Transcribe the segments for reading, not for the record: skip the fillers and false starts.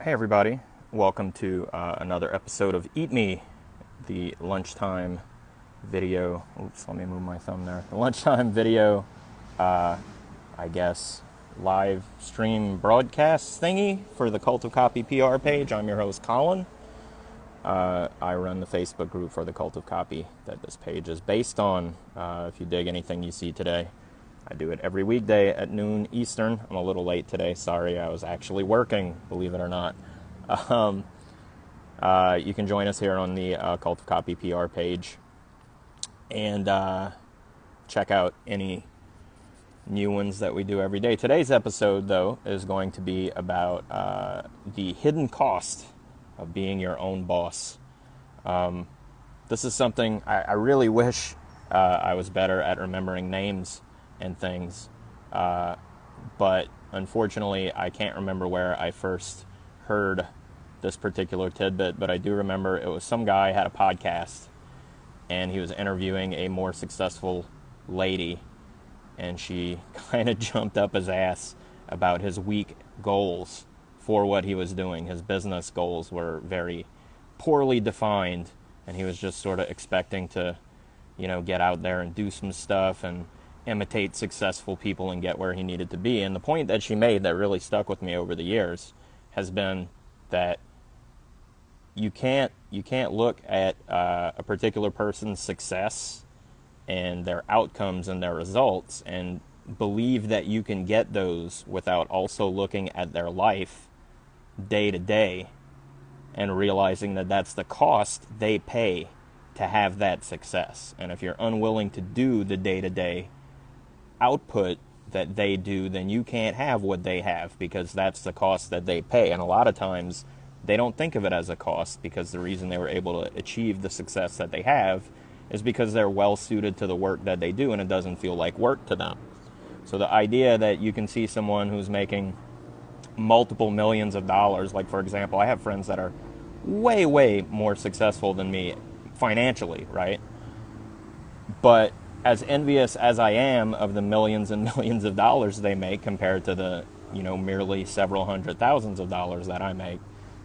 Hey everybody, welcome to another episode of Eat Me, the lunchtime video. Oops, let me move my thumb there. The lunchtime video, I guess, live stream broadcast thingy for the Cult of Copy PR page. I'm your host, Colin. I run the Facebook group for the Cult of Copy that this page is based on. If you dig anything you see today, I do it every weekday at noon Eastern. I'm a little late today. Sorry, I was actually working, believe it or not. You can join us here on the Cult of Copy PR page and check out any new ones that we do every day. Today's episode, though, is going to be about the hidden cost of being your own boss. This is something I really wish I was better at remembering names and things, but unfortunately I can't remember where I first heard this particular tidbit, but I do remember it was some guy had a podcast and he was interviewing a more successful lady, and she kind of jumped up his ass about his weak goals for what he was doing. His business goals were very poorly defined, and he was just sort of expecting to, get out there and do some stuff and imitate successful people and get where he needed to be. And the point that she made that really stuck with me over the years has been that you can't look at a particular person's success and their outcomes and their results and believe that you can get those without also looking at their life day to day and realizing that that's the cost they pay to have that success. And if you're unwilling to do the day-to-day output that they do, then you can't have what they have, because that's the cost that they pay. And a lot of times they don't think of it as a cost, because the reason they were able to achieve the success that they have is because they're well suited to the work that they do and it doesn't feel like work to them. So the idea that you can see someone who's making multiple millions of dollars, like for example, I have friends that are way, way more successful than me financially, right? But as envious as I am of the millions and millions of dollars they make compared to the, merely several hundred thousands of dollars that I make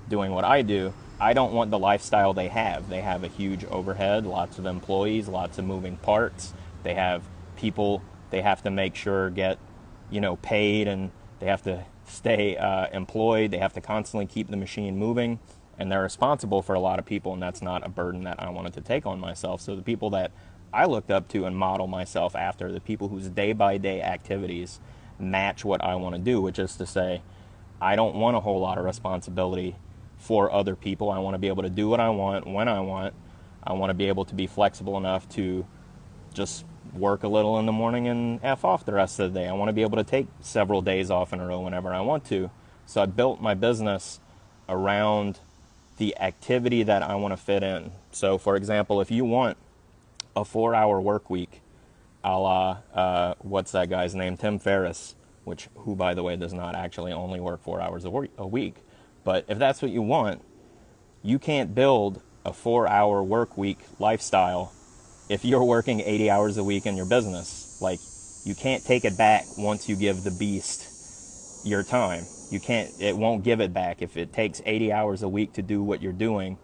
doing what I do, I don't want the lifestyle they have. They have a huge overhead, lots of employees, lots of moving parts. They have people they have to make sure get, paid, and they have to stay employed. They have to constantly keep the machine moving, and they're responsible for a lot of people, and that's not a burden that I wanted to take on myself. So the people that I looked up to and model myself after, the people whose day-by-day activities match what I want to do, which is to say, I don't want a whole lot of responsibility for other people. I want to be able to do what I want, when I want. I want to be able to be flexible enough to just work a little in the morning and F off the rest of the day. I want to be able to take several days off in a row whenever I want to. So I built my business around the activity that I want to fit in. So for example, if you want a 4-hour work week, a la, what's that guy's name? Tim Ferriss, who by the way does not actually only work 4 hours a week. But if that's what you want, you can't build a 4-hour work week lifestyle if you're working 80 hours a week in your business. Like, you can't take it back once you give the beast your time. It won't give it back. If it takes 80 hours a week to do what you're doing,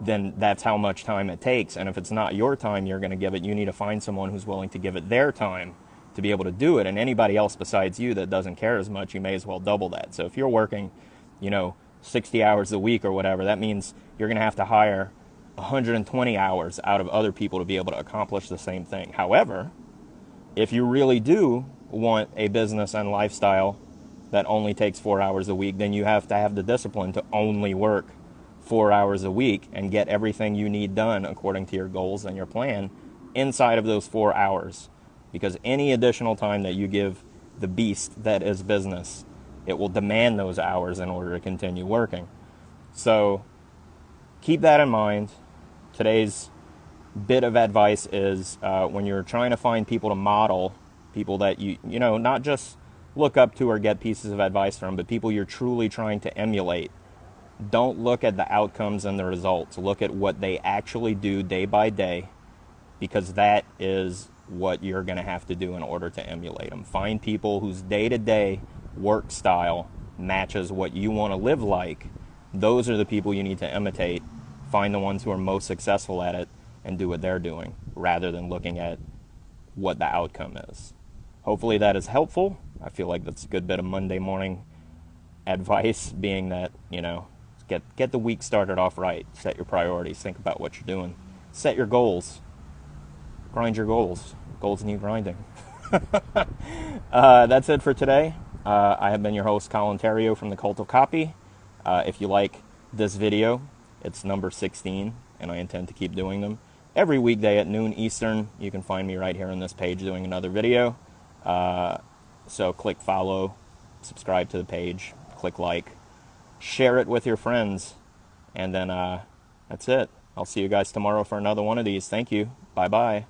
then that's how much time it takes. And if it's not your time you're going to give it, you need to find someone who's willing to give it their time to be able to do it. And anybody else besides you that doesn't care as much, you may as well double that. So if you're working, 60 hours a week or whatever, that means you're going to have to hire 120 hours out of other people to be able to accomplish the same thing. However, if you really do want a business and lifestyle that only takes 4 hours a week, then you have to have the discipline to only work 4 hours a week and get everything you need done according to your goals and your plan inside of those 4 hours. Because any additional time that you give the beast that is business, it will demand those hours in order to continue working. So keep that in mind. Today's bit of advice is when you're trying to find people to model, people that you not just look up to or get pieces of advice from, but people you're truly trying to emulate, don't look at the outcomes and the results. Look at what they actually do day by day, because that is what you're going to have to do in order to emulate them. Find people whose day-to-day work style matches what you want to live like, Those are the people you need to imitate. Find the ones who are most successful at it and do what they're doing, rather than looking at what the outcome is. Hopefully that is helpful. I feel like that's a good bit of Monday morning advice, being that, get the week started off right. Set your priorities. Think about what you're doing. Set your goals. Grind your goals. Goals need grinding. That's it for today. I have been your host, Colin Theriault from the Cult of Copy. If you like this video, it's number 16, and I intend to keep doing them. Every weekday at noon Eastern, you can find me right here on this page doing another video. So click follow, subscribe to the page, click like, share it with your friends, and then that's it. I'll see you guys tomorrow for another one of these. Thank you. Bye-bye.